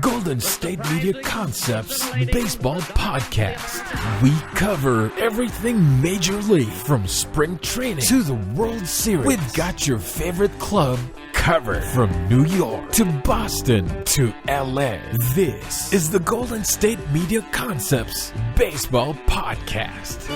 Golden State Media Concepts Baseball Podcast. We cover everything Major League, from spring training to the World Series. We've got your favorite club covered, from New York to Boston to LA. This is the Golden State Media Concepts Baseball Podcast.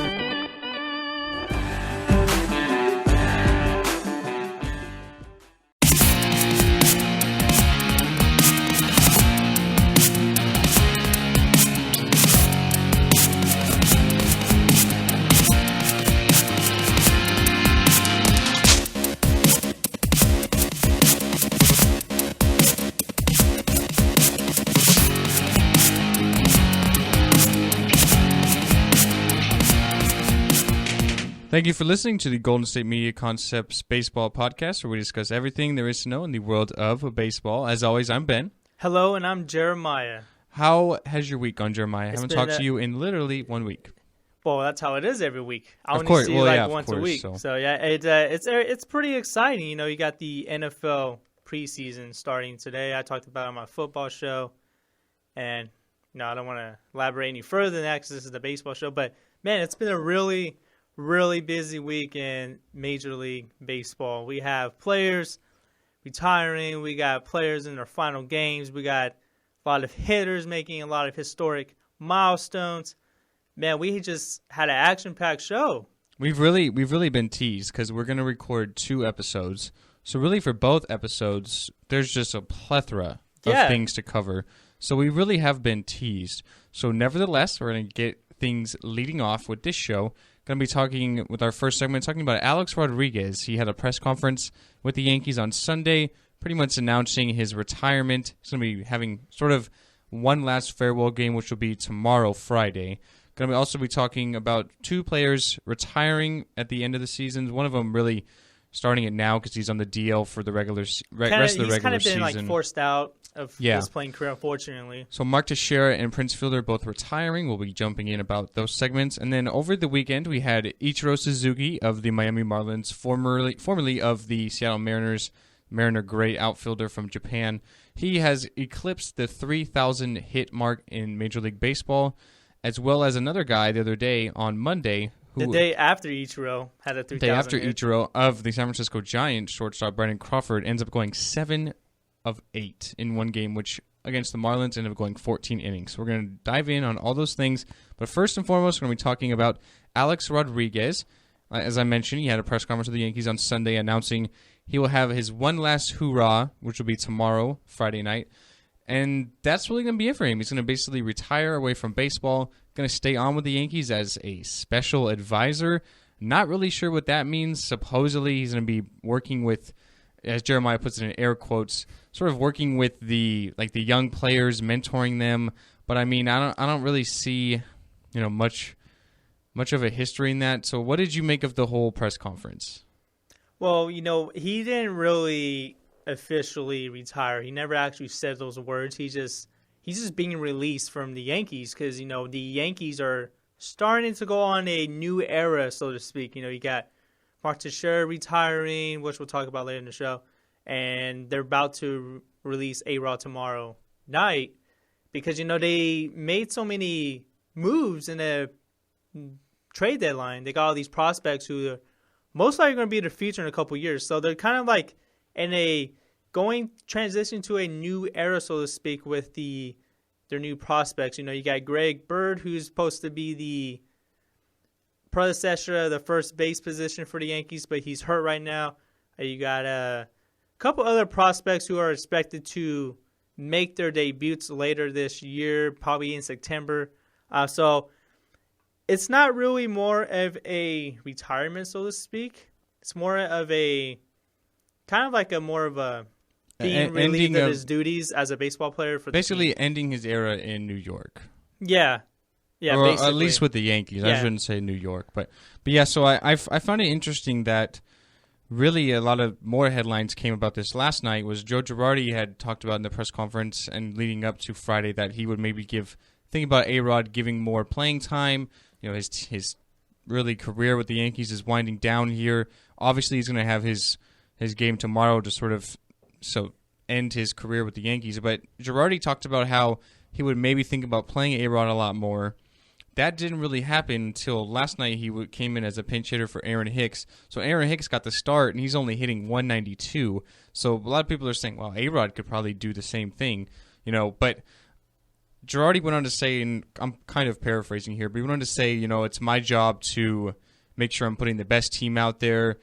Thank you for listening to the Golden State Media Concepts Baseball Podcast, where we discuss everything there is to know in the world of baseball. As always, I'm Ben. Hello, and I'm Jeremiah. How has your week gone, Jeremiah? I haven't talked to you in literally 1 week. Well, that's how it is every week. I only see you once a week. So yeah, it's pretty exciting. You know, you got the NFL preseason starting today. I talked about it on my football show, and I don't want to elaborate any further than that because this is the baseball show. But man, it's been a really busy week in Major League Baseball. We have players retiring. We got players in their final games. We got a lot of hitters making a lot of historic milestones. Man, we just had an action-packed show. We've really been teased because we're going to record 2 episodes. So really for both episodes, there's just a plethora of things to cover. So we really have been teased. So nevertheless, we're going to get things leading off with this show. Going to be talking with our first segment, talking about Alex Rodriguez. He had a press conference with the Yankees on Sunday, pretty much announcing his retirement. He's going to be having sort of one last farewell game, which will be tomorrow, Friday. Going to also be talking about 2 players retiring at the end of the season. One of them really starting it now because he's on the DL for the rest of the regular season. He's kind of been forced out of his playing career, unfortunately. So Mark Teixiera and Prince Fielder both retiring. We'll be jumping in about those segments. And then over the weekend, we had Ichiro Suzuki of the Miami Marlins, formerly of the Seattle Mariners, Mariner great outfielder from Japan. He has eclipsed the 3,000 hit mark in Major League Baseball, as well as another guy the other day on Monday. The day after Ichiro had a 3,000 day after hit. Ichiro of the San Francisco Giants, shortstop Brandon Crawford ends up going 7 of 8 in one game, which against the Marlins ended up going 14 innings. So we're going to dive in on all those things. But first and foremost, we're going to be talking about Alex Rodriguez. As I mentioned, he had a press conference with the Yankees on Sunday announcing he will have his one last hoorah, which will be tomorrow, Friday night. And that's really going to be it for him. He's going to basically retire away from baseball, going to stay on with the Yankees as a special advisor. Not really sure what that means. Supposedly, he's going to be working with, as Jeremiah puts it in air quotes, sort of working with the young players, mentoring them. But I mean, I don't really see, much of a history in that. So what did you make of the whole press conference? Well, he didn't really officially retire. He never actually said those words. He's just being released from the Yankees because, the Yankees are starting to go on a new era, so to speak. You got Mark Teixiera retiring, which we'll talk about later in the show, and they're about to release A-Rod tomorrow night because, they made so many moves in the trade deadline. They got all these prospects who are most likely going to be the future in a couple years. So they're kind of like in a transition to a new era, so to speak, with their new prospects. You got Greg Bird, who's supposed to be the predecessor of the first base position for the Yankees, but he's hurt right now. You got a couple other prospects who are expected to make their debuts later this year, probably in September. So it's not really more of a retirement, so to speak. It's more of a kind of like more of a being relieved of his duties as a baseball player for the basically team. Ending his era in New York. Yeah, or basically. At least with the Yankees. Yeah. I shouldn't say New York, but yeah. So I found it interesting that really a lot of more headlines came about this last night. Was Joe Girardi had talked about in the press conference and leading up to Friday that he would maybe think about A-Rod giving more playing time. His really career with the Yankees is winding down here. Obviously, he's going to have his game tomorrow to sort of end his career with the Yankees. But Girardi talked about how he would maybe think about playing A-Rod a lot more. That didn't really happen until last night. He came in as a pinch hitter for Aaron Hicks. So Aaron Hicks got the start, and he's only hitting 192. So a lot of people are saying, well, A-Rod could probably do the same thing, But Girardi went on to say, and I'm kind of paraphrasing here, but he went on to say, it's my job to make sure I'm putting the best team out there,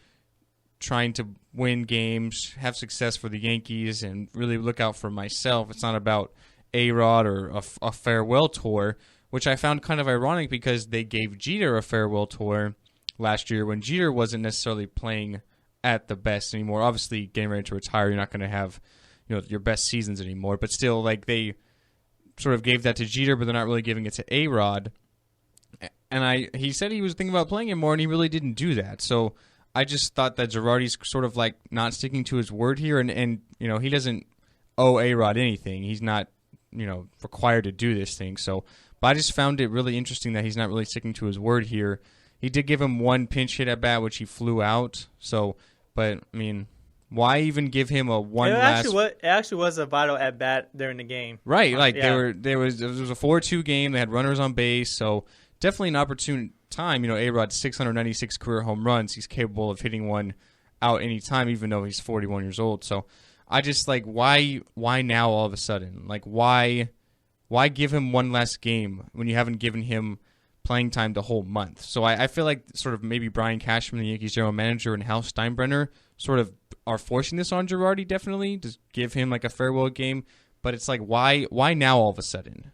trying to win games, have success for the Yankees, and really look out for myself. It's not about A-Rod or a farewell tour, which I found kind of ironic because they gave Jeter a farewell tour last year when Jeter wasn't necessarily playing at the best anymore. Obviously, getting ready to retire, you're not going to have your best seasons anymore. But still, they sort of gave that to Jeter, but they're not really giving it to A-Rod. And he said he was thinking about playing him more, and he really didn't do that. So I just thought that Girardi's sort of not sticking to his word here, and he doesn't owe A-Rod anything. He's not required to do this thing. So. But I just found it really interesting that he's not really sticking to his word here. He did give him one pinch hit at bat, which he flew out. So, but I mean, why even give him a one last? It actually was a vital at bat during the game. Right, it was a 4-2 game. They had runners on base, so definitely an opportune time. A-Rod 696 career home runs. He's capable of hitting one out any time, even though he's 41 years old. So, I just why now all of a sudden? Why give him one last game when you haven't given him playing time the whole month? So I feel like sort of maybe Brian Cashman, the Yankees general manager, and Hal Steinbrenner sort of are forcing this on Girardi, definitely, to give him a farewell game. But it's why now all of a sudden?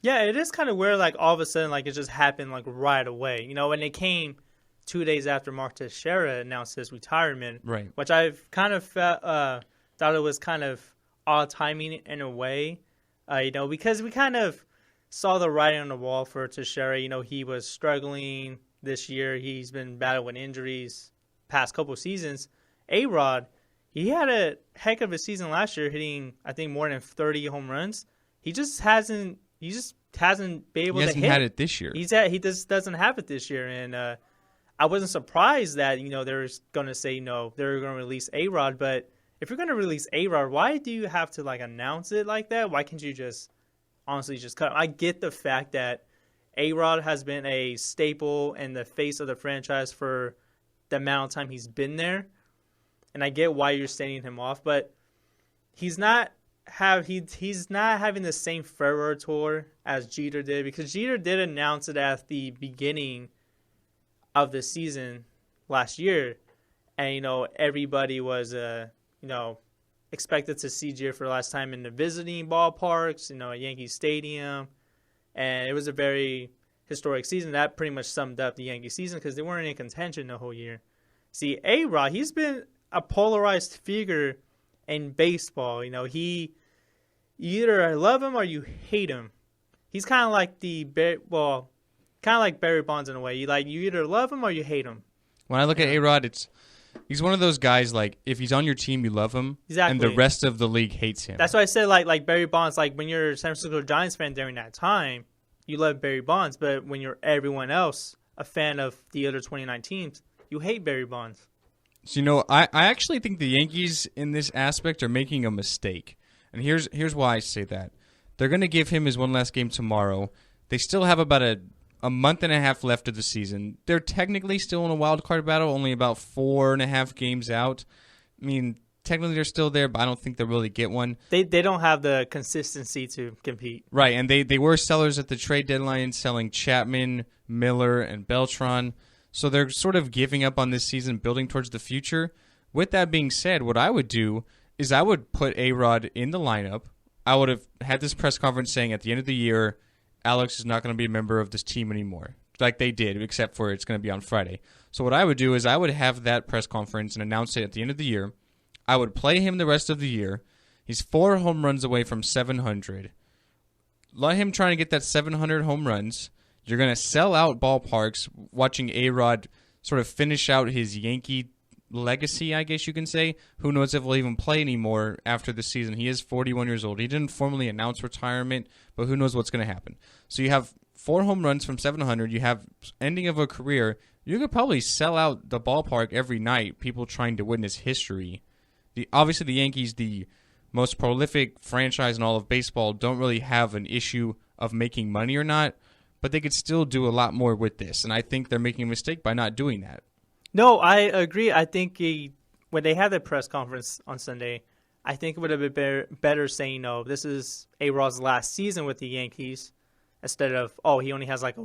Yeah, it is kind of weird, all of a sudden, it just happened, right away. When it came 2 days after Mark Teixiera announced his retirement, right? Which I've kind of thought it was kind of odd timing in a way. Because we kind of saw the writing on the wall for Teixiera. He was struggling this year. He's been battling injuries past couple seasons. A-Rod, he had a heck of a season last year, hitting, I think, more than 30 home runs. He just hasn't been able to hit. He hasn't had it this year. He just doesn't have it this year. And I wasn't surprised that, they're going to say, they're going to release A-Rod, but if you're going to release A-Rod, why do you have to, announce it like that? Why can't you just honestly just cut him? I get the fact that A-Rod has been a staple and the face of the franchise for the amount of time he's been there. And I get why you're sending him off, but he's not having the same farewell tour as Jeter did, because Jeter did announce it at the beginning of the season last year. And, everybody was expected to see Jeter for the last time in the visiting ballparks, at Yankee Stadium. And it was a very historic season. That pretty much summed up the Yankee season because they weren't in contention the whole year. See, A-Rod, he's been a polarized figure in baseball. You either love him or you hate him. He's kind of like Barry Bonds in a way. You either love him or you hate him. When I look at A-Rod, he's one of those guys, if he's on your team, you love him. Exactly. And the rest of the league hates him. That's why I said, like Barry Bonds, when you're a San Francisco Giants fan during that time, you love Barry Bonds. But when you're everyone else, a fan of the other 29 teams, you hate Barry Bonds. So, I actually think the Yankees, in this aspect, are making a mistake. And here's why I say that. They're going to give him his one last game tomorrow. They still have about a month and a half left of the season. They're technically still in a wild card battle, only about 4.5 games out. I mean, technically they're still there, but I don't think they'll really get one. They don't have the consistency to compete. Right, and they were sellers at the trade deadline, selling Chapman, Miller, and Beltran. So they're sort of giving up on this season, building towards the future. With that being said, what I would do is I would put A-Rod in the lineup. I would have had this press conference saying at the end of the year, Alex is not going to be a member of this team anymore, like they did, except for it's going to be on Friday. So what I would do is I would have that press conference and announce it at the end of the year. I would play him the rest of the year. He's 4 home runs away from 700. Let him try to get that 700 home runs. You're going to sell out ballparks watching A-Rod sort of finish out his Yankee legacy, I guess you can say. Who knows if he'll even play anymore after the season. He is 41 years old. He didn't formally announce retirement, but who knows what's going to happen. So you have 4 home runs from 700. You have ending of a career. You could probably sell out the ballpark every night, people trying to witness history. Obviously, the Yankees, the most prolific franchise in all of baseball don't really have an issue of making money or not, but they could still do a lot more with this. And I think they're making a mistake by not doing that. No, I agree. I think when they had the press conference on Sunday, I think it would have been better saying, no, this is A-Rod's last season with the Yankees, instead of, he only has like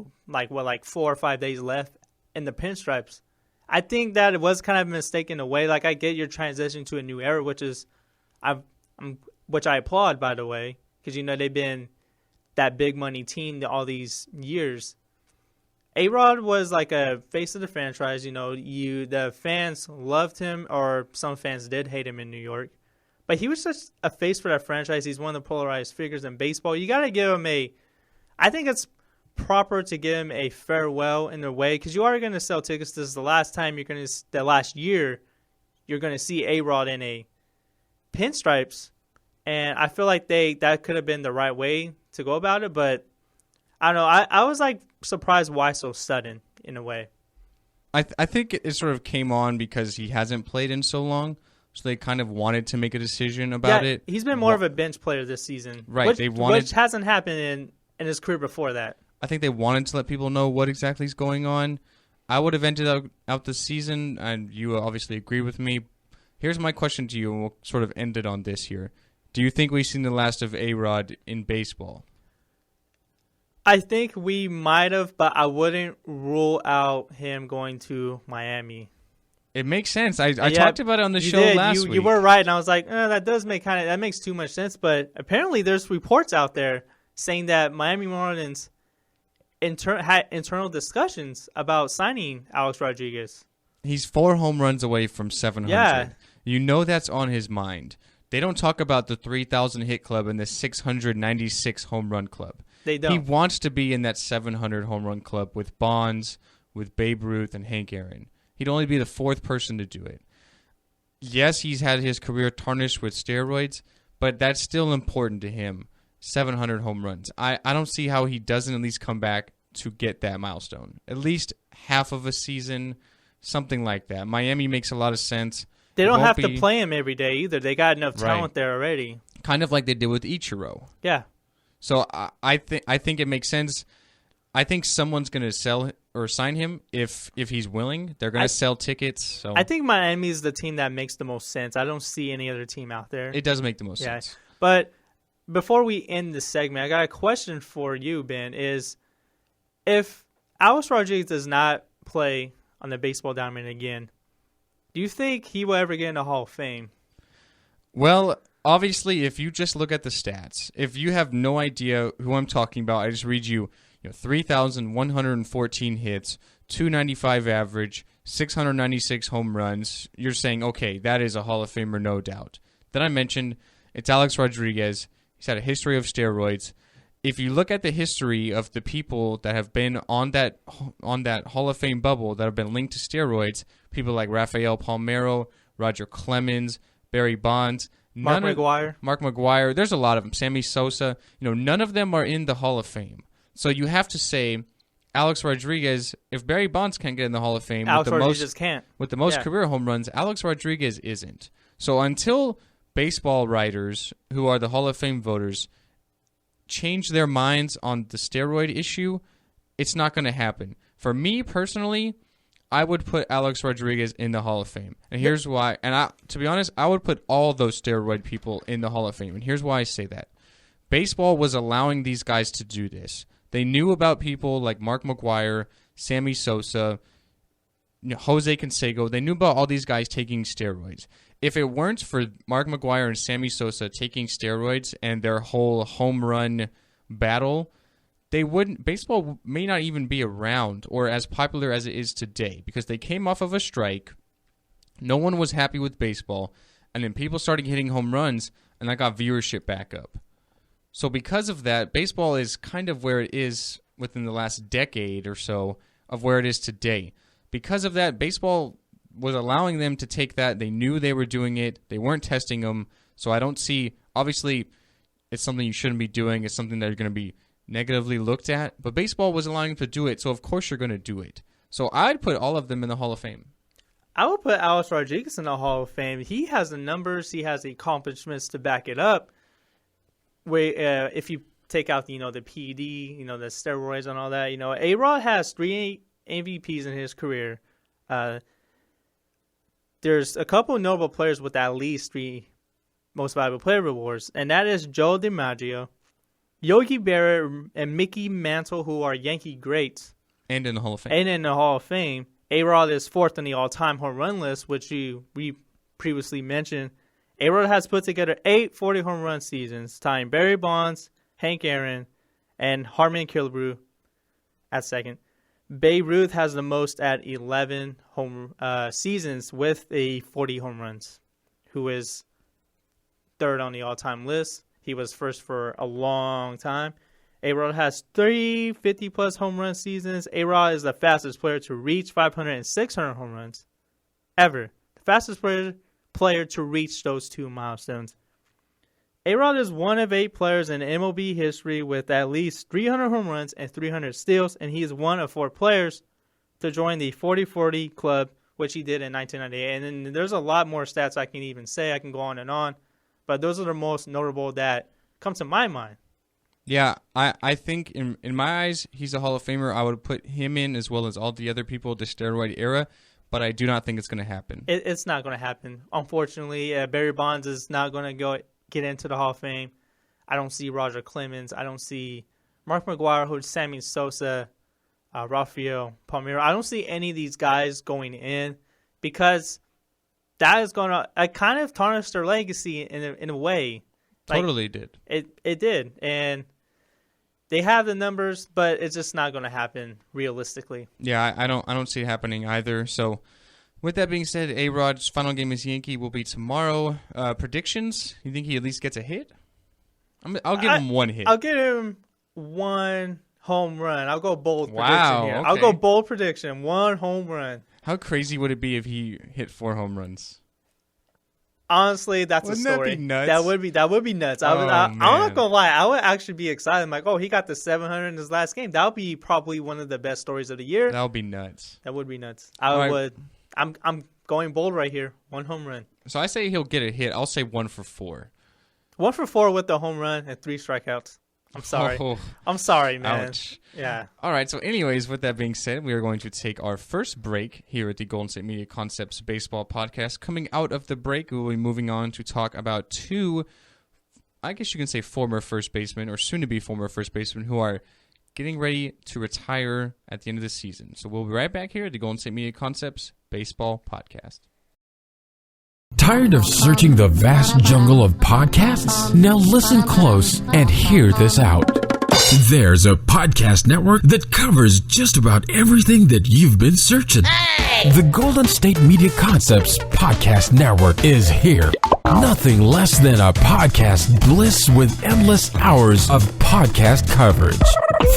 4 or 5 days left in the pinstripes. I think that it was kind of a mistake in a way. Like, I get your transition to a new era, which I applaud, by the way, because, they've been that big money team all these years. A-Rod was like a face of the franchise. The fans loved him, or some fans did hate him in New York. But he was just a face for that franchise. He's one of the polarized figures in baseball. You got to give him I think it's proper to give him a farewell in a way, because you are going to sell tickets. This is the last time the last year you're going to see A-Rod in a pinstripes. And I feel like that could have been the right way to go about it. But I don't know. I was like surprised why so sudden in a way. I think it sort of came on because he hasn't played in so long. So they kind of wanted to make a decision about it. He's been more of a bench player this season. Right. Which hasn't happened in his career before that. I think they wanted to let people know what exactly is going on. I would have ended out the season, and you obviously agree with me. Here's my question to you, and we'll sort of end it on this here. Do you think we've seen the last of A-Rod in baseball? I think we might have, but I wouldn't rule out him going to Miami. It makes sense. I talked about it on the show last week. You were right, and I was like, that makes too much sense. But apparently, there's reports out there saying that Miami Marlins had internal discussions about signing Alex Rodriguez. He's 4 home runs away from 700. Yeah. That's on his mind. They don't talk about the 3,000 hit club and the 696 home run club. They don't. He wants to be in that 700 home run club with Bonds, with Babe Ruth, and Hank Aaron. He'd only be the 4th person to do it. Yes, he's had his career tarnished with steroids, but that's still important to him. 700 home runs. I don't see how he doesn't at least come back to get that milestone. At least half of a season, something like that. Miami makes a lot of sense. They don't have to play him every day either. They got enough talent there already. Kind of like they did with Ichiro. Yeah. So I think it makes sense. I think someone's going to sell or sign him if he's willing. They're going to sell tickets. So I think Miami is the team that makes the most sense. I don't see any other team out there. It does make the most sense. But before we end this segment, I got a question for you, Ben, is if Alex Rodriguez does not play on the baseball diamond again, do you think he will ever get in the Hall of Fame? Well, obviously, if you just look at the stats, if you have no idea who I'm talking about, I just read you 3,114 hits, 295 average, 696 home runs. You're saying, okay, that is a Hall of Famer, no doubt. Then I mentioned it's Alex Rodriguez. He's had a history of steroids. If you look at the history of the people that have been on that Hall of Fame bubble that have been linked to steroids, people like Rafael Palmeiro, Roger Clemens, Barry Bonds, Mark McGwire. There's a lot of them. Sammy Sosa. None of them are in the Hall of Fame. So you have to say Alex Rodriguez. If Barry Bonds can't get in the Hall of Fame with the most career home runs, Alex Rodriguez isn't. So until baseball writers, who are the Hall of Fame voters, change their minds on the steroid issue, it's not going to happen. For me personally, I would put Alex Rodriguez in the Hall of Fame. And here's why. And to be honest, I would put all those steroid people in the Hall of Fame. And here's why I say that. Baseball was allowing these guys to do this. They knew about people like Mark McGwire, Sammy Sosa, Jose Canseco. They knew about all these guys taking steroids. If it weren't for Mark McGwire and Sammy Sosa taking steroids and their whole home run battle, baseball may not even be around or as popular as it is today, because they came off of a strike. No one was happy with baseball, and then people started hitting home runs, and that got viewership back up. So because of that, baseball is kind of where it is within the last decade or so of where it is today. Because of that, baseball was allowing them to take that. They knew they were doing it. They weren't testing them. So I don't see, obviously, it's something you shouldn't be doing. It's something that you're going to be negatively looked at. But baseball was allowing them to do it, so of course you're going to do it. So I'd put all of them in the Hall of Fame. I would put Alex Rodriguez in the Hall of Fame. He has the numbers. He has the accomplishments to back it up. Where if you take out the PED, the steroids and all that, A-Rod has 3 MVPs in his career. There's a couple of notable players with at least 3 Most Valuable Player awards, and that is Joe DiMaggio, Yogi Berra, and Mickey Mantle, who are Yankee greats. And in the Hall of Fame. A-Rod is 4th on the all-time home run list, which we previously mentioned. A-Rod has put together 8 40 home run seasons, tying Barry Bonds, Hank Aaron, and Harmon Killebrew at second. Babe Ruth has the most at 11 home seasons with a 40 home runs, who is 3rd on the all-time list. He was first for a long time. A-Rod has 3 50-plus home run seasons. A-Rod is the fastest player to reach 500 and 600 home runs ever. The fastest player to reach those 2 milestones. A-Rod is one of 8 players in MLB history with at least 300 home runs and 300 steals, and he is one of 4 players to join the 40-40 club, which he did in 1998. And then there's a lot more stats I can even say. I can go on, but those are the most notable that come to my mind. Yeah, I think in my eyes, he's a Hall of Famer. I would put him in as well as all the other people of the steroid era, but I do not think it's going to happen. It's not going to happen. Unfortunately, Barry Bonds is not going to get into the Hall of Fame. I don't see Roger Clemens. I don't see Mark McGwire, Sammy Sosa, Rafael Palmeiro. I don't see any of these guys going in because that is going to kind of tarnish their legacy in a way. Totally did. It did, and they have the numbers, but it's just not going to happen realistically. Yeah, I don't see it happening either. So, with that being said, A-Rod's final game as Yankee will be tomorrow. Predictions? You think he at least gets a hit? I'll give him 1 hit. I'll give him 1 home run. I'll go bold prediction here. Okay. I'll go bold prediction. 1 home run. How crazy would it be if he hit 4 home runs? Honestly, that's Wouldn't a story. That be nuts? That would be nuts. I'm not gonna lie. I would actually be excited. I'm like, oh, he got the 700 in his last game. That would be probably one of the best stories of the year. That would be nuts. That would be nuts. I'm going bold right here. 1 home run. So I say he'll get a hit. I'll say 1 for 4. 1 for 4 with the home run and 3 strikeouts. I'm sorry. I'm sorry, man. Ouch. Yeah. All right. So anyways, with that being said, we are going to take our first break here at the Golden State Media Concepts Baseball Podcast. Coming out of the break, we will be moving on to talk about 2, I guess you can say former first basemen or soon-to-be former first basemen who are getting ready to retire at the end of the season. So we'll be right back here at the Golden State Media Concepts Baseball Podcast. Tired of searching the vast jungle of podcasts? Now listen close and hear this out. There's a podcast network that covers just about everything that you've been searching. Hey! The Golden State Media Concepts Podcast Network is here. Nothing less than a podcast bliss with endless hours of podcast coverage.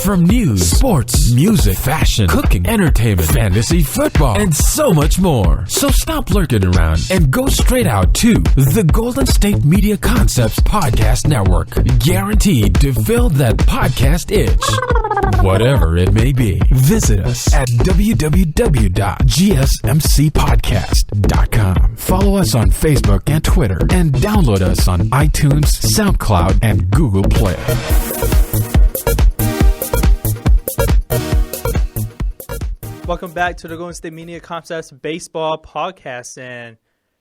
From news, sports, music, fashion, cooking, entertainment, fantasy, football, and so much more. So stop lurking around and go straight out to the Golden State Media Concepts Podcast Network. Guaranteed to fill that podcast itch. Whatever it may be. Visit us at www.gsmcpodcast.com. Follow us on Facebook and Twitter, and download us on iTunes, SoundCloud, and Google Play. Welcome back to the Golden State Media Concepts Baseball Podcast, and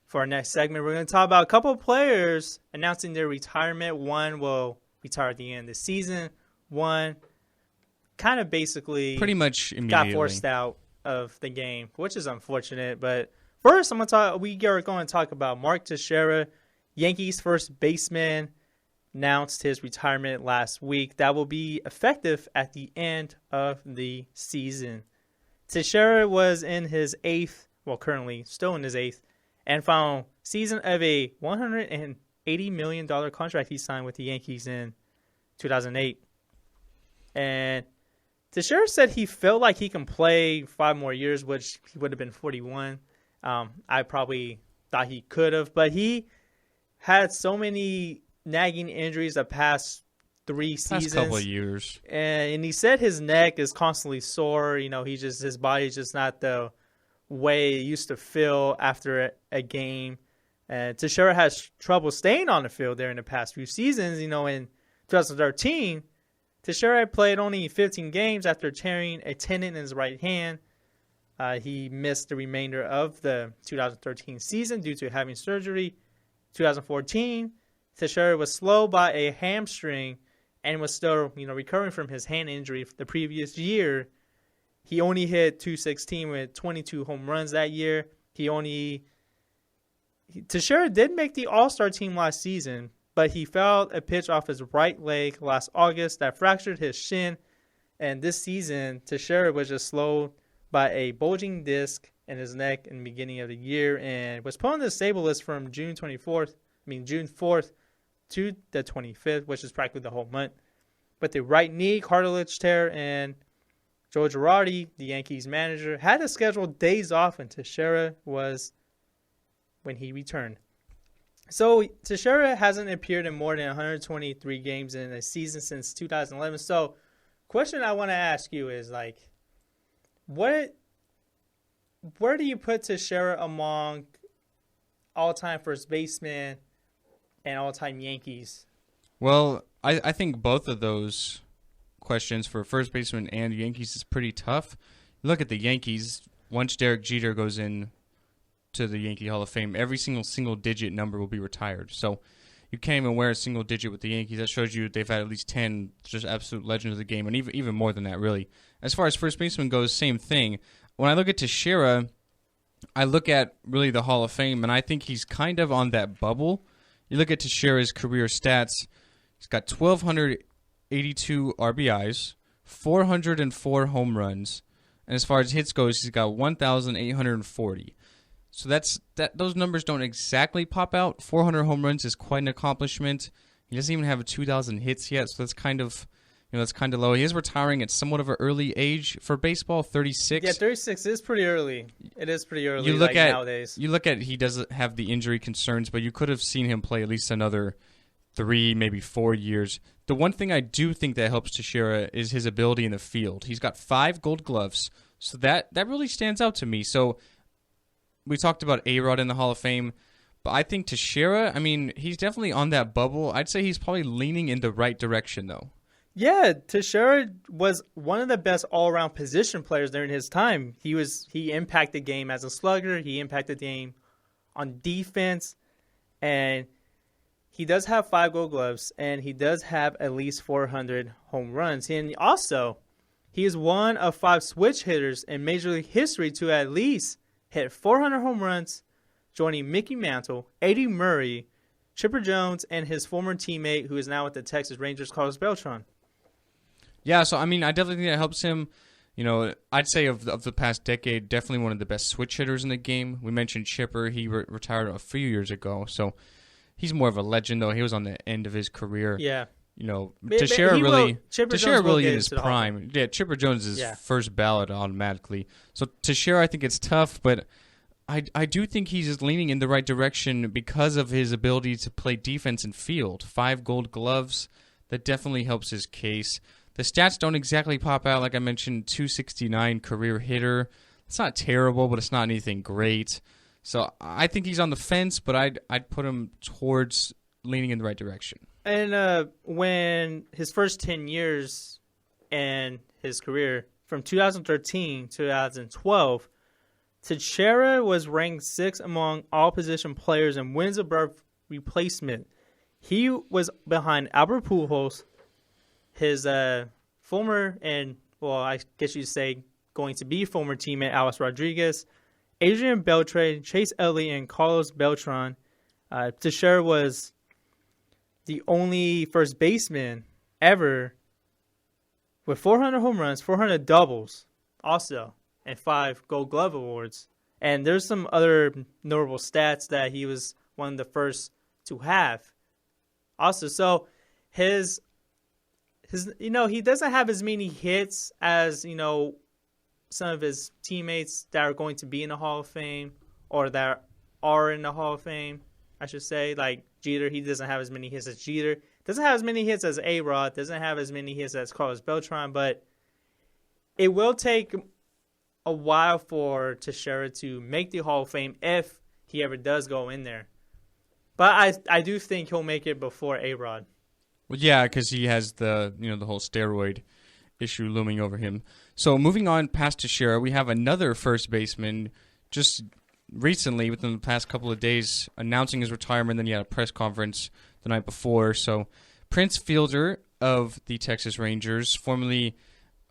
for our next segment, we're going to talk about a couple of players announcing their retirement. One will retire at the end of the season. One kind of basically pretty much immediately got forced out of the game, which is unfortunate. But first, we are going to talk about Mark Teixiera, Yankees first baseman, announced his retirement last week. That will be effective at the end of the season. Teixiera was in his 8th, currently still in his 8th, and final season of a $180 million contract he signed with the Yankees in 2008. And Teixiera said he felt like he can play 5 more years, which he would have been 41. I probably thought he could have, but he had so many nagging injuries the past 3 seasons. Past couple of years. And he said his neck is constantly sore. His body's just not the way it used to feel after a game. Teixiera has trouble staying on the field there in the past few seasons. In 2013, Teixiera played only 15 games after tearing a tendon in his right hand. He missed the remainder of the 2013 season due to having surgery. 2014, Teixiera was slow by a hamstring and was still, recovering from his hand injury the previous year. He only hit .216 with 22 home runs that year. Teixiera did make the All-Star team last season, but he fouled a pitch off his right leg last August that fractured his shin. And this season, Teixiera was just slowed by a bulging disc in his neck in the beginning of the year and was put on the disabled list from June 4th to the 25th, which is practically the whole month. But the right knee cartilage tear, and Joe Girardi, the Yankees manager, had to schedule days off when Teixiera when he returned. So Teixiera hasn't appeared in more than 123 games in a season since 2011. So question I want to ask you is, where do you put Teixiera among all-time first baseman and all-time Yankees? Well, I think both of those questions for first baseman and Yankees is pretty tough. Look at the Yankees. Once Derek Jeter goes in to the Yankee Hall of Fame, every single digit number will be retired. So you can't even wear a single digit with the Yankees. That shows you they've had at least 10 just absolute legends of the game, and even more than that, really. As far as first baseman goes, same thing. When I look at Teixiera, I look at really the Hall of Fame, and I think he's kind of on that bubble. You look at Teixeira's career stats. He's got 1,282 RBIs, 404 home runs, and as far as hits goes, he's got 1,840. So those numbers don't exactly pop out. 400 home runs is quite an accomplishment. He doesn't even have 2,000 hits yet, so that's kind of low. He is retiring at somewhat of an early age for baseball, 36. Yeah, 36 is pretty early. It is pretty early nowadays. You look at he doesn't have the injury concerns, but you could have seen him play at least another 3, maybe 4 years. The one thing I do think that helps Teixiera is his ability in the field. He's got 5 Gold Gloves, so that really stands out to me. So we talked about A-Rod in the Hall of Fame, but I think Teixiera, he's definitely on that bubble. I'd say he's probably leaning in the right direction, though. Yeah, Teixiera was one of the best all-around position players during his time. He impacted the game as a slugger. He impacted the game on defense, and he does have 5 Gold Gloves, and he does have at least 400 home runs. And also, he is one of 5 switch hitters in Major League history to at least hit 400 home runs, joining Mickey Mantle, Eddie Murray, Chipper Jones, and his former teammate, who is now with the Texas Rangers, Carlos Beltran. Yeah, so I definitely think that helps him. I'd say of the past decade, definitely one of the best switch hitters in the game. We mentioned Chipper; he retired a few years ago, he's more of a legend. Though he was on the end of his career. Yeah, Teixiera really in his prime. Yeah, Chipper Jones is first ballot automatically. So Teixiera, I think it's tough, but I do think he's just leaning in the right direction because of his ability to play defense and field. 5 Gold Gloves, that definitely helps his case. The stats don't exactly pop out. Like I mentioned, 269 career hitter. It's not terrible, but it's not anything great. So I think he's on the fence, but I'd put him towards leaning in the right direction. And when his first 10 years in his career, from 2013 to 2012, Teixiera was ranked 6th among all position players in wins above replacement. He was behind Albert Pujols, his former and, I guess you'd say, going to be former teammate Alex Rodriguez, Adrian Beltre, Chase Elliott, and Carlos Beltran. Teixiera was the only first baseman ever with 400 home runs, 400 doubles also, and 5 Gold Glove awards. And there's some other notable stats that he was one of the first to have. Also, so his he doesn't have as many hits as, some of his teammates that are going to be in the Hall of Fame or that are in the Hall of Fame, I should say. Like Jeter, he doesn't have as many hits as Jeter. Doesn't have as many hits as A-Rod. Doesn't have as many hits as Carlos Beltran. But it will take a while for Teixiera to make the Hall of Fame if he ever does go in there. But I do think he'll make it before A-Rod. Well, yeah, because he has the whole steroid issue looming over him. So moving on past Teixiera, we have another first baseman just recently, within the past couple of days, announcing his retirement. Then he had a press conference the night before. So Prince Fielder of the Texas Rangers, formerly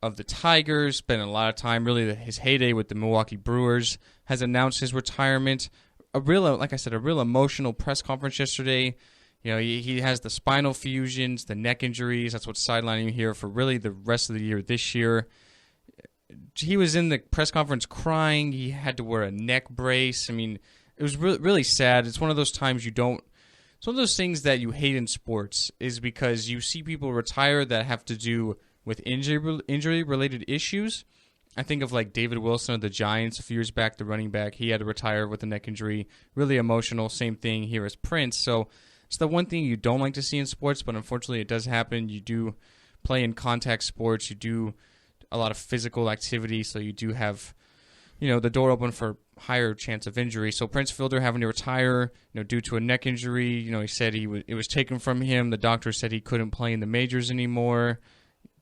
of the Tigers, spent a lot of time, really his heyday with the Milwaukee Brewers, has announced his retirement. Like I said, a real emotional press conference yesterday. He has the spinal fusions, the neck injuries. That's what's sidelining him here for really the rest of the year this year. He was in the press conference crying. He had to wear a neck brace. I mean, it was really sad. It's one of those times it's one of those things that you hate in sports, is because you see people retire that have to do with injury-related issues. I think of like David Wilson of the Giants a few years back, the running back. He had to retire with a neck injury. Really emotional. Same thing here as Prince. So it's the one thing you don't like to see in sports, but unfortunately it does happen. You do play in contact sports. You do a lot of physical activity, so you do have, the door open for higher chance of injury. So Prince Fielder having to retire, due to a neck injury. He said it was taken from him. The doctor said he couldn't play in the majors anymore.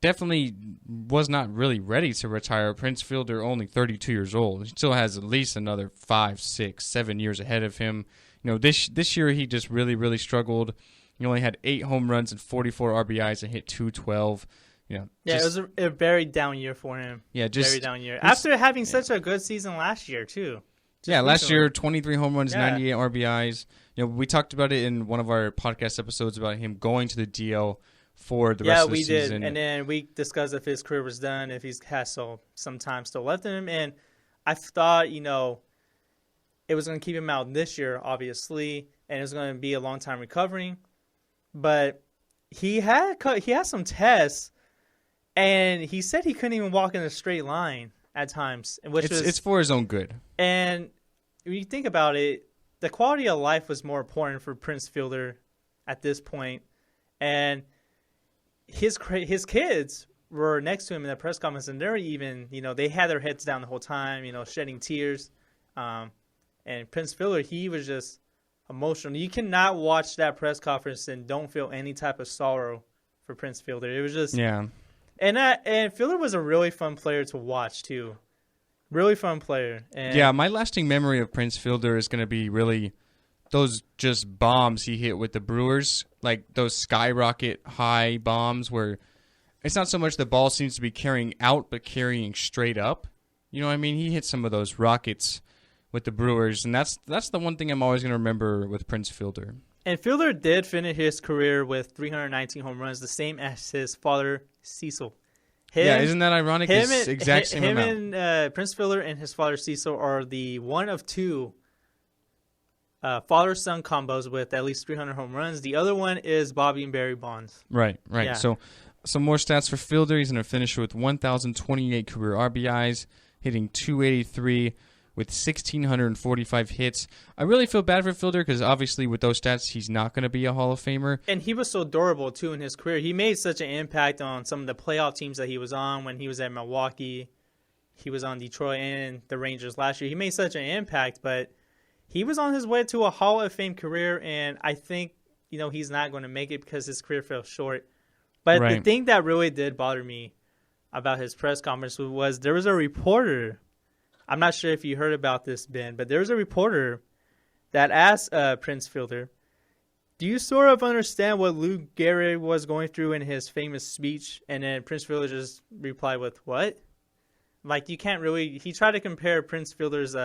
Definitely was not really ready to retire. Prince Fielder, only 32 years old. He still has at least another 5, 6, 7 years ahead of him. This year he just really, really struggled. He only had 8 home runs and 44 RBIs and hit 212. It was a very down year for him. Yeah, very down year. After having such a good season last year, too. Last year, 23 home runs, 98 RBIs. We talked about it in one of our podcast episodes about him going to the DL for the rest of the season. Yeah, we did. And then we discussed if his career was done, if he has some time still left in him. And I thought, it was going to keep him out this year, obviously, and it was going to be a long time recovering. But he had some tests, and he said he couldn't even walk in a straight line at times. It's for his own good. And when you think about it, the quality of life was more important for Prince Fielder at this point. And his kids were next to him in the press conference, and they're even, they had their heads down the whole time, shedding tears. And Prince Fielder, he was just emotional. You cannot watch that press conference and don't feel any type of sorrow for Prince Fielder. It was just And Fielder was a really fun player to watch too. Really fun player. And my lasting memory of Prince Fielder is going to be really those just bombs he hit with the Brewers, like those skyrocket high bombs where it's not so much the ball seems to be carrying out, but carrying straight up. You know what I mean? He hit some of those rockets with the Brewers, and that's the one thing I'm always going to remember with Prince Fielder. And Fielder did finish his career with 319 home runs, the same as his father, Cecil. Isn't that ironic? It's the exact same amount. Him and Prince Fielder and his father, Cecil, are the one of two father-son combos with at least 300 home runs. The other one is Bobby and Barry Bonds. Right. Yeah. So some more stats for Fielder. He's going to finish with 1,028 career RBIs, hitting 283 with 1,645 hits. I really feel bad for Fielder because obviously with those stats, he's not going to be a Hall of Famer. And he was so durable, too, in his career. He made such an impact on some of the playoff teams that he was on when he was at Milwaukee. He was on Detroit and the Rangers last year. He made such an impact, but he was on his way to a Hall of Fame career, and I think, he's not going to make it because his career fell short. But The thing that really did bother me about his press conference was there was a reporter. I'm not sure if you heard about this, Ben, but there was a reporter that asked Prince Fielder, do you sort of understand what Lou Gehrig was going through in his famous speech? And then Prince Fielder just replied with, what? Like, you can't really... He tried to compare Prince Fielder's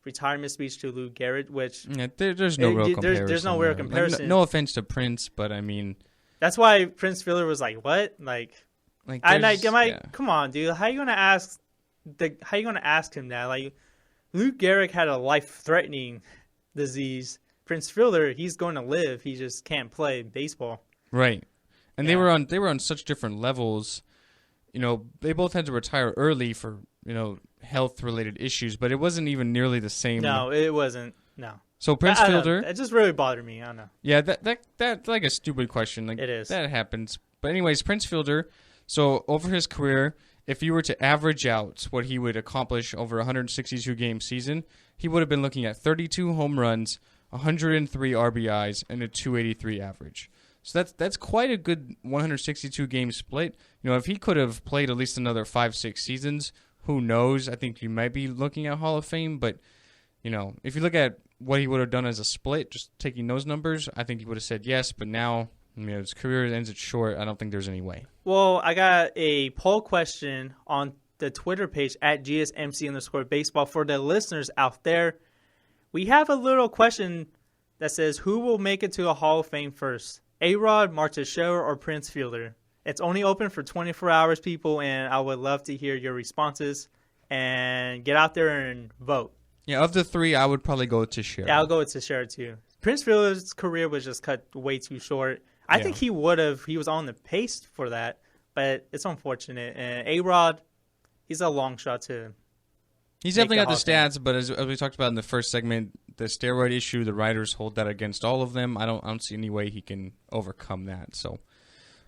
retirement speech to Lou Gehrig, which... Yeah, there's no real comparison. There's no real comparison. Like, no offense to Prince, but I mean... That's why Prince Fielder was like, what? Come on, dude. How are you going to ask him that? Like, Lou Gehrig had a life-threatening disease. Prince Fielder, he's going to live. He just can't play baseball. Right. And they were on such different levels. They both had to retire early for, health-related issues, but it wasn't even nearly the same. No, it wasn't. No. So Prince Fielder... It just really bothered me. I don't know. Yeah, that's like a stupid question. Like, it is. That happens. But anyways, Prince Fielder, so over his career, if you were to average out what he would accomplish over a 162-game season, he would have been looking at 32 home runs, 103 RBIs, and a 283 average. So that's quite a good 162-game split. If he could have played at least another 5-6 seasons, who knows? I think you might be looking at Hall of Fame. But, if you look at what he would have done as a split, just taking those numbers, I think he would have said yes. But now, his career ends it short. I don't think there's any way. Well, I got a poll question on the Twitter page at GSMC_baseball for the listeners out there. We have a little question that says, who will make it to a Hall of Fame first? A-Rod, Mark Teixiera, or Prince Fielder? It's only open for 24 hours, people, and I would love to hear your responses. And get out there and vote. Yeah, of the three, I would probably go with Teixiera. Yeah, I'll go with Teixiera, too. Prince Fielder's career was just cut way too short. I think he was on the pace for that, but it's unfortunate. And A-Rod, he's a long shot, too. He's definitely got the stats, but as we talked about in the first segment, the steroid issue, the writers hold that against all of them. I don't see any way he can overcome that. So,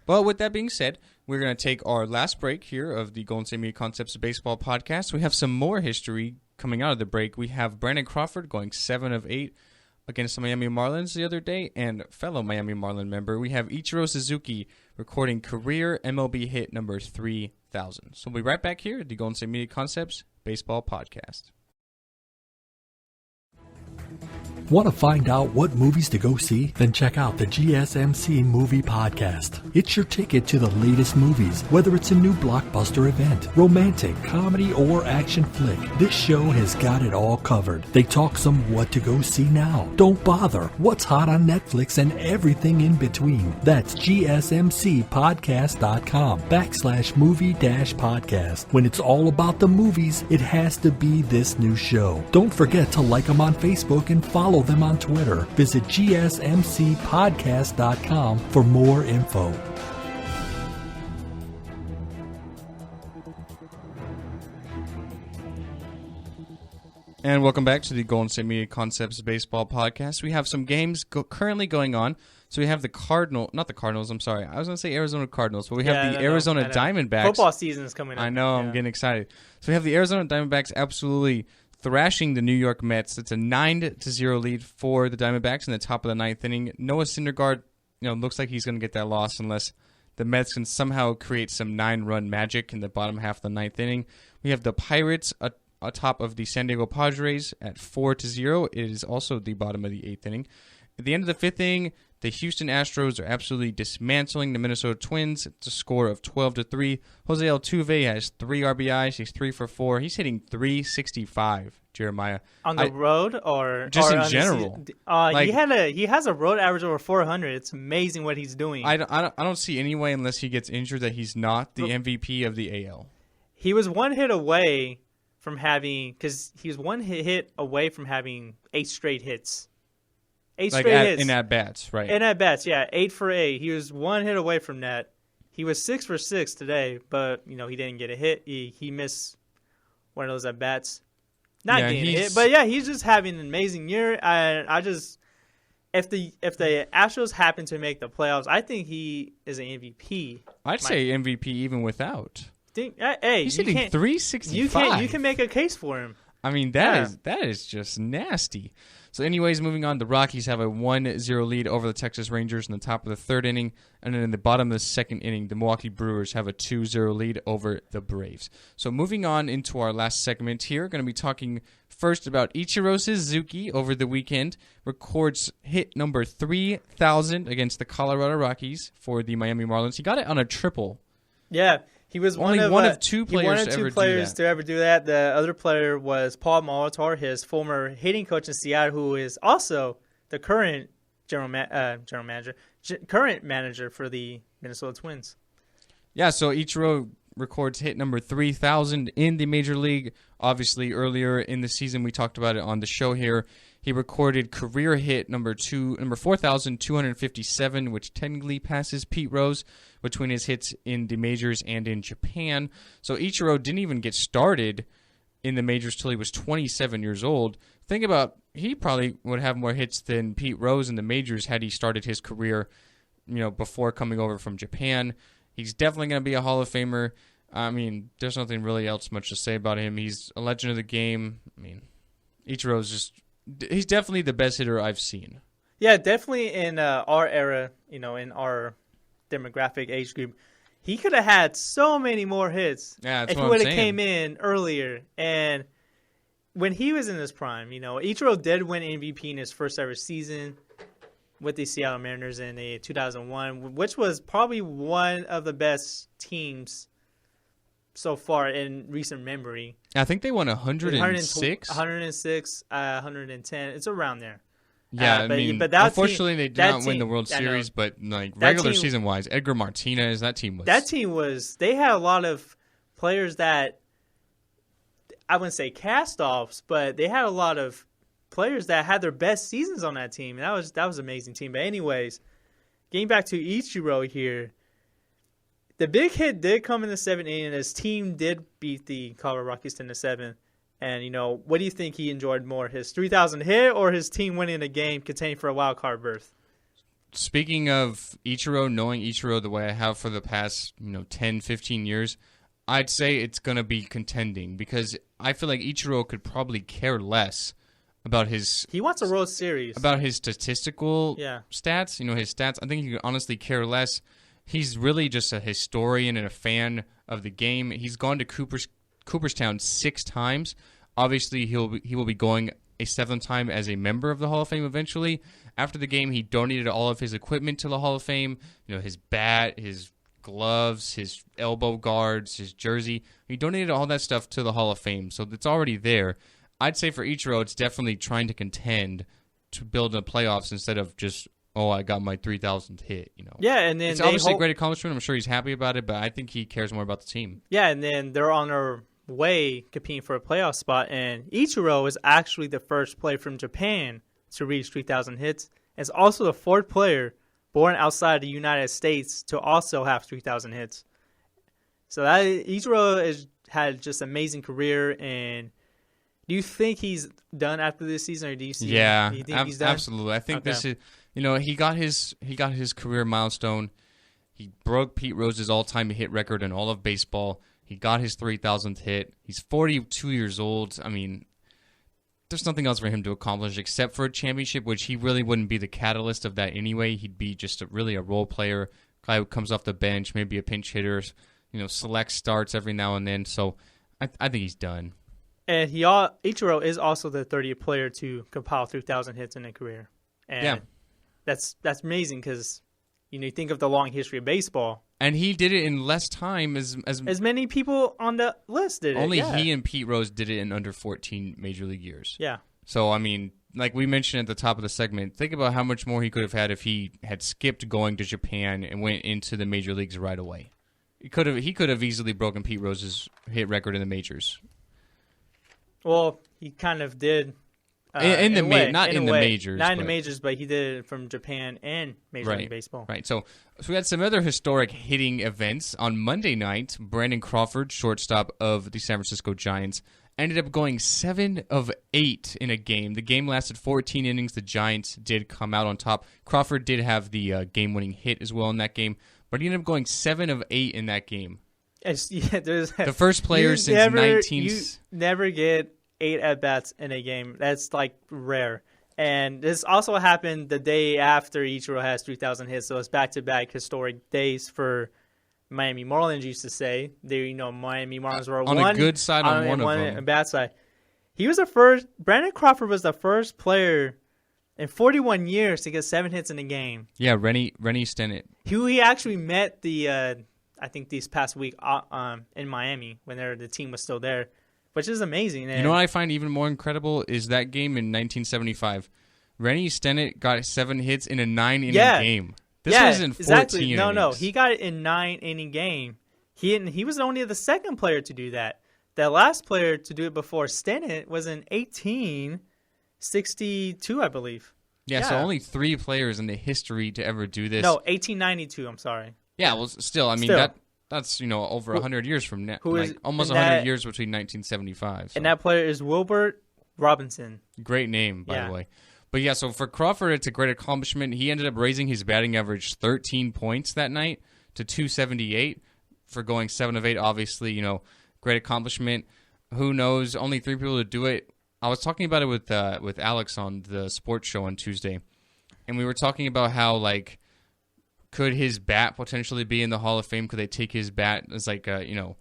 but with that being said, we're going to take our last break here of the Golden State Media Concepts Baseball Podcast. We have some more history coming out of the break. We have Brandon Crawford going 7 of 8 against the Miami Marlins the other day, and fellow Miami Marlin member, we have Ichiro Suzuki recording career MLB hit number 3,000. So we'll be right back here at the Golden State Media Concepts Baseball Podcast. Want to find out what movies to go see? Then check out the GSMC Movie Podcast. It's your ticket to the latest movies, whether it's a new blockbuster event, romantic, comedy, or action flick. This show has got it all covered. They talk some what to go see now. Don't bother. What's hot on Netflix and everything in between. That's GSMCpodcast.com/movie-podcast. When it's all about the movies, it has to be this new show. Don't forget to like them on Facebook and follow them on Twitter. Visit GSMCpodcast.com for more info. And welcome back to the Golden State Media Concepts Baseball Podcast. We have some games currently going on. So we have the not the Cardinals, I'm sorry. I was going to say Arizona Cardinals, but we have the Arizona Diamondbacks. Football season is coming up. I know, I'm getting excited. So we have the Arizona Diamondbacks absolutely thrashing the New York Mets. It's a 9-0 lead for the Diamondbacks in the top of the ninth inning. Noah Syndergaard, looks like he's going to get that loss unless the Mets can somehow create some 9-run magic in the bottom half of the ninth inning. We have the Pirates atop of the San Diego Padres at 4-0. It is also the bottom of the eighth inning. At the end of the fifth inning, the Houston Astros are absolutely dismantling the Minnesota Twins. It's a score of 12-3. Jose Altuve has 3 RBIs. He's 3 for 4. He's hitting .365, Jeremiah. On the road or just or in general? He has a road average over 400. It's amazing what he's doing. I don't see any way unless he gets injured that he's not the MVP of the AL. He was one hit away from having 8 straight hits. 8 straight hits. In at-bats, right. In at-bats, yeah. 8 for 8. He was 1 hit away from that. He was 6 for 6 today, but, he didn't get a hit. He missed one of those at-bats. Not getting a hit, but, yeah, he's just having an amazing year. If the Astros happen to make the playoffs, I think he is an MVP. I'd say MVP even without. He's hitting .365. You can make a case for him. I mean, that is just nasty. So anyways, moving on, the Rockies have a 1-0 lead over the Texas Rangers in the top of the third inning. And then in the bottom of the second inning, the Milwaukee Brewers have a 2-0 lead over the Braves. So moving on into our last segment here, going to be talking first about Ichiro Suzuki over the weekend. Records hit number 3,000 against the Colorado Rockies for the Miami Marlins. He got it on a triple. Yeah. He was one of two players to ever do that. The other player was Paul Molitor, his former hitting coach in Seattle, who is also the current current manager for the Minnesota Twins. Yeah, so Ichiro records hit number 3,000 in the Major League. Obviously, earlier in the season, we talked about it on the show here. He recorded career hit number 4,257, which technically passes Pete Rose between his hits in the majors and in Japan. So Ichiro didn't even get started in the majors till he was 27 years old. Think about, he probably would have more hits than Pete Rose in the majors had he started his career, before coming over from Japan. He's definitely going to be a Hall of Famer. I mean, there's nothing really else much to say about him. He's a legend of the game. I mean, Ichiro's he's definitely the best hitter I've seen. Yeah, definitely in our era, in our demographic age group, he could have had so many more hits if he would have came in earlier. And when he was in his prime, Ichiro did win MVP in his first ever season with the Seattle Mariners in 2001, which was probably one of the best teams so far in recent memory. I think they won 106? 106, 110. It's around there. Yeah, but unfortunately they did not win the World Series, but regular season-wise, Edgar Martinez, that team was... They had a lot of players that, I wouldn't say cast-offs, but they had a lot of players that had their best seasons on that team. That was an amazing team. But anyways, getting back to Ichiro here, the big hit did come in the 7th inning, and his team did beat the Colorado Rockies 10-7. And, what do you think he enjoyed more, his 3,000 hit or his team winning a game containing for a wild card berth? Speaking of Ichiro, knowing Ichiro the way I have for the past 10, 15 years, I'd say it's going to be contending because I feel like Ichiro could probably care less about his... He wants a World Series. About his statistical stats, his stats. I think he could honestly care less. He's really just a historian and a fan of the game. He's gone to Cooperstown 6 times. Obviously, he will be going a 7th time as a member of the Hall of Fame eventually. After the game, he donated all of his equipment to the Hall of Fame. His bat, his gloves, his elbow guards, his jersey. He donated all that stuff to the Hall of Fame, so it's already there. I'd say for Ichiro, it's definitely trying to contend to build in the playoffs instead of just, I got my 3,000th hit. Yeah, and then it's obviously a great accomplishment. I'm sure he's happy about it, but I think he cares more about the team. Yeah, and then they're on their way competing for a playoff spot, and Ichiro is actually the first player from Japan to reach 3,000 hits. It's also the 4th player born outside the United States to also have 3,000 hits. So Ichiro had just an amazing career. And do you think he's done after this season, or do you see? Yeah, do you think he's done? Absolutely. I think this is he got his career milestone. He broke Pete Rose's all-time hit record in all of baseball. He got his 3,000th hit. He's 42 years old. I mean, there's nothing else for him to accomplish except for a championship, which he really wouldn't be the catalyst of that anyway. He'd be just really a role player, guy who comes off the bench, maybe a pinch hitter, select starts every now and then. So I think he's done. And Ichiro is also the 30th player to compile 3,000 hits in a career. And that's amazing because, you think of the long history of baseball. And he did it in less time as many people on the list did it. Only he and Pete Rose did it in under 14 Major League years. Yeah. So, I mean, like we mentioned at the top of the segment, think about how much more he could have had if he had skipped going to Japan and went into the Major Leagues right away. He could have easily broken Pete Rose's hit record in the majors. Well, he kind of did. Not in the majors. Not in the majors, but he did it from Japan and Major League Baseball. Right. So we had some other historic hitting events. On Monday night, Brandon Crawford, shortstop of the San Francisco Giants, ended up going 7 of 8 in a game. The game lasted 14 innings. The Giants did come out on top. Crawford did have the game-winning hit as well in that game, but he ended up going 7 of 8 in that game. The first player since 19... You never get 8 at-bats in a game. That's, rare. And this also happened the day after Ichiro has 3,000 hits, so it's back-to-back historic days for Miami Marlins, used to say. Miami Marlins were on a good side on one of them. A bad side. Brandon Crawford was the first player in 41 years to get 7 hits in a game. Yeah, Rennie Stennett. He actually met I think this past week in Miami when the team was still there. Which is amazing. You know what I find even more incredible is that game in 1975. Rennie Stennett got 7 hits in a 9-inning game. This was in 14 innings. No, he got it in 9-inning game. He was only the second player to do that. The last player to do it before Stennett was in 1862, I believe. Yeah, so only 3 players in the history to ever do this. No, 1892, I'm sorry. Yeah, well, still, that's, over 100 years from now. Almost 100 years between 1975. So. And that player is Wilbert Robinson. Great name, by the way. But yeah, so for Crawford, it's a great accomplishment. He ended up raising his batting average 13 points that night to 278. for going 7 of 8. Obviously, great accomplishment. Who knows? Only 3 people to do it. I was talking about it with Alex on the sports show on Tuesday, and we were talking about how, like, could his bat potentially be in the Hall of Fame? Could they take his bat as like a,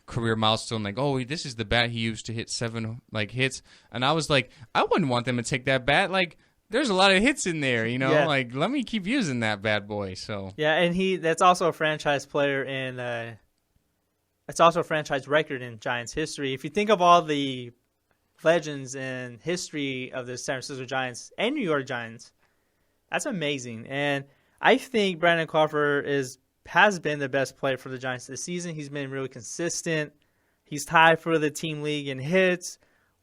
career milestone? Like, oh, this is the bat he used to hit 7 hits. And I was like, I wouldn't want them to take that bat. Like, there's a lot of hits in there, Yeah. Like, let me keep using that bad boy. So Yeah, and that's also a franchise player in. It's also a franchise record in Giants history. If you think of all the legends in history of the San Francisco Giants and New York Giants, that's amazing. And I think Brandon Crawford has been the best player for the Giants this season. He's been really consistent. He's tied for the team league in hits,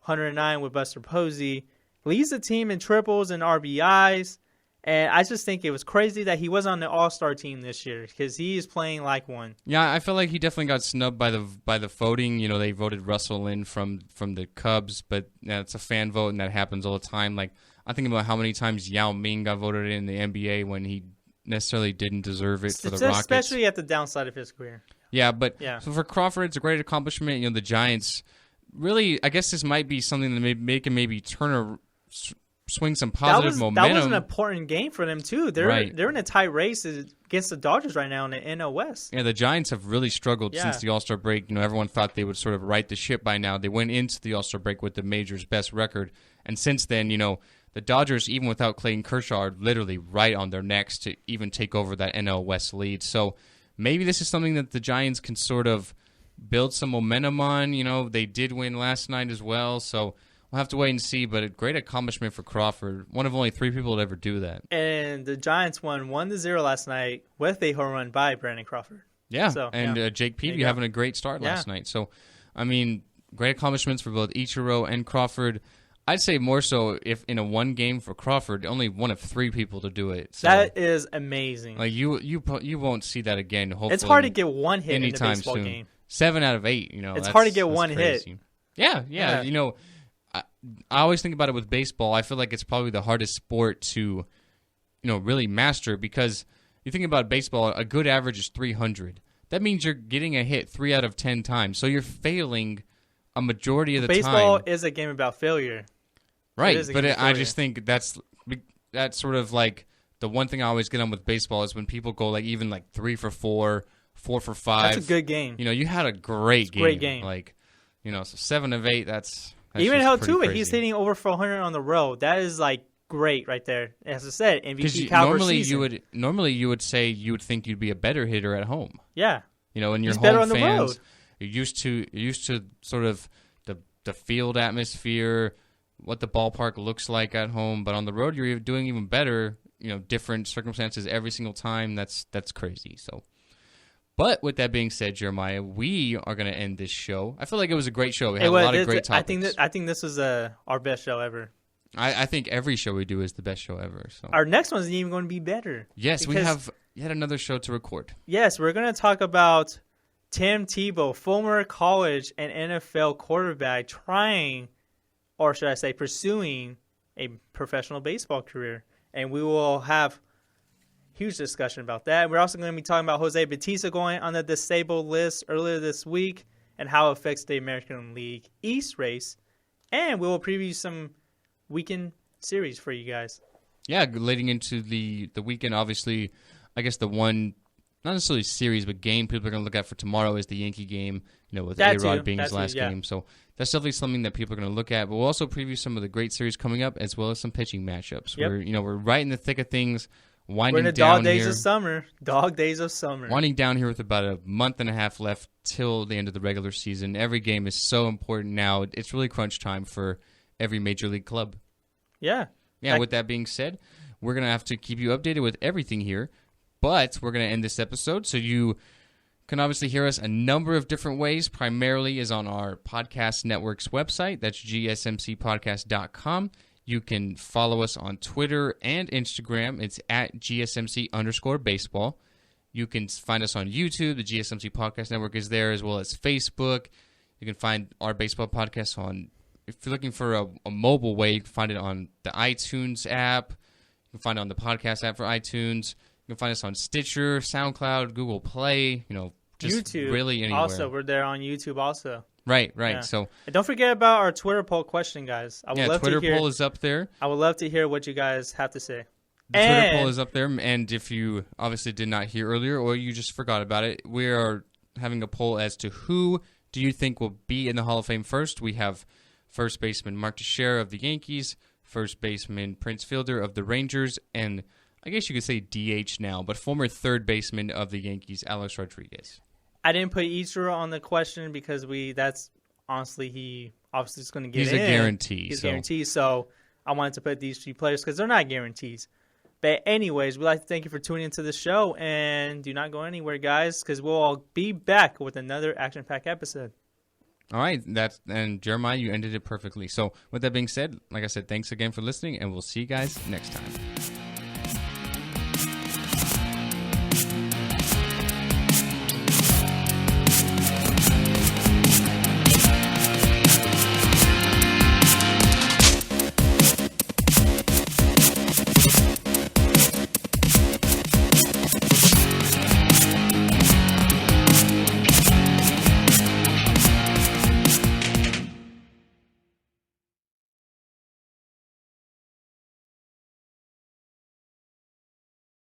109 with Buster Posey. Leads the team in triples and RBIs. And I just think it was crazy that he wasn't on the All-Star team this year because he is playing like one. yeah, I feel like he definitely got snubbed by the voting. They voted Russell in from the Cubs, but it's a fan vote, and that happens all the time. Like, I'm thinking about how many times Yao Ming got voted in the NBA when he necessarily didn't deserve it for the Rockets. Especially at the downside of his career. Yeah, but Yeah. So for Crawford, it's a great accomplishment. The Giants really, I guess this might be something that may maybe swing some positive momentum. That was an important game for them too. They're in a tight race against the Dodgers right now in the NL West. Yeah, the Giants have really struggled since the All-Star break. Everyone thought they would sort of right the ship by now. They went into the All-Star break with the major's best record, and since then, the Dodgers, even without Clayton Kershaw, are literally right on their necks to even take over that NL West lead. So maybe this is something that the Giants can sort of build some momentum on. They did win last night as well, so we'll have to wait and see. But a great accomplishment for Crawford. One of only 3 people to ever do that. And the Giants won 1-0 last night with a home run by Brandon Crawford. Yeah, so, Jake Peavy having a great start last night. So, I mean, great accomplishments for both Ichiro and Crawford. I'd say more so if in a one game for Crawford, only one of 3 people to do it. So, that is amazing. Like you won't see that again. Hopefully, it's hard to get one hit in a baseball soon. game. 7 out of 8. It's hard to get one crazy. hit. Yeah. I always think about it with baseball. I feel like it's probably the hardest sport to, really master because you think about baseball. A good average is 300. That means you're getting a hit 3 out of 10 times. So you're failing a majority of the time. Baseball is a game about failure. Right, but I just think that's sort of like the one thing I always get on with baseball is when people go like even like 3 for 4, 4 for 5. That's a good game. You had a great game. Great game. Like, so 7 of 8. That's even held to it. crazy. He's hitting over 400 on the road. That is like great right there. As I said, MVP caliber season. Normally you would think you'd be a better hitter at home. Yeah. In your He's home better on the fans, road. you're used to sort of the field atmosphere, what the ballpark looks like at home, but on the road you're doing even better. Different circumstances every single time. That's crazy. So, but with that being said, Jeremiah, we are going to end this show. I feel like it was a great show. We had a lot of great topics. I think this is our best show ever. I think every show we do is the best show ever. So our next one's even going to be better. Yes, we have yet another show to record. Yes, we're going to talk about Tim Tebow, former college and NFL quarterback, pursuing a professional baseball career. And we will have huge discussion about that. We're also going to be talking about Jose Bautista going on the disabled list earlier this week and how it affects the American League East race. And we will preview some weekend series for you guys. Yeah, leading into the weekend, obviously, I guess the one, not necessarily series, but game people are going to look at for tomorrow is the Yankee game, with A-Rod being his last game. So that's definitely something that people are going to look at. But we'll also preview some of the great series coming up as well as some pitching matchups. Yep. We're right in the thick of things, winding We're in the down dog days here. of summer. Dog days of summer. Winding down here with about a month and a half left till the end of the regular season. Every game is so important now. It's really crunch time for every major league club. Yeah. Yeah, with that being said, we're going to have to keep you updated with everything here. But we're going to end this episode, so you can obviously hear us a number of different ways. Primarily is on our podcast network's website. That's gsmcpodcast.com. You can follow us on Twitter and Instagram. It's at @GSMC_baseball. You can find us on YouTube. The GSMC Podcast Network is there, as well as Facebook. You can find our baseball podcast on, if you're looking for a mobile way, you can find it on the iTunes app. You can find it on the podcast app for iTunes. You can find us on Stitcher, SoundCloud, Google Play, just YouTube, really anywhere. Also, we're there on YouTube also. Right. Yeah. So and don't forget about our Twitter poll question, guys. I would love Twitter to hear, poll is up there. I would love to hear what you guys have to say. The Twitter poll is up there, and if you obviously did not hear earlier or you just forgot about it, we are having a poll as to who do you think will be in the Hall of Fame first. We have first baseman Mark Teixiera of the Yankees, first baseman Prince Fielder of the Rangers, and I guess you could say DH now, but former third baseman of the Yankees, Alex Rodriguez. I didn't put Ichiro on the question because that's honestly he obviously is going to get He's in. a guarantee. He's a guarantee. So I wanted to put these 3 players because they're not guarantees. But anyways, we'd like to thank you for tuning into the show, and do not go anywhere, guys, because we'll be back with another action-packed episode. All right, and Jeremiah, you ended it perfectly. So with that being said, like I said, thanks again for listening, and we'll see you guys next time.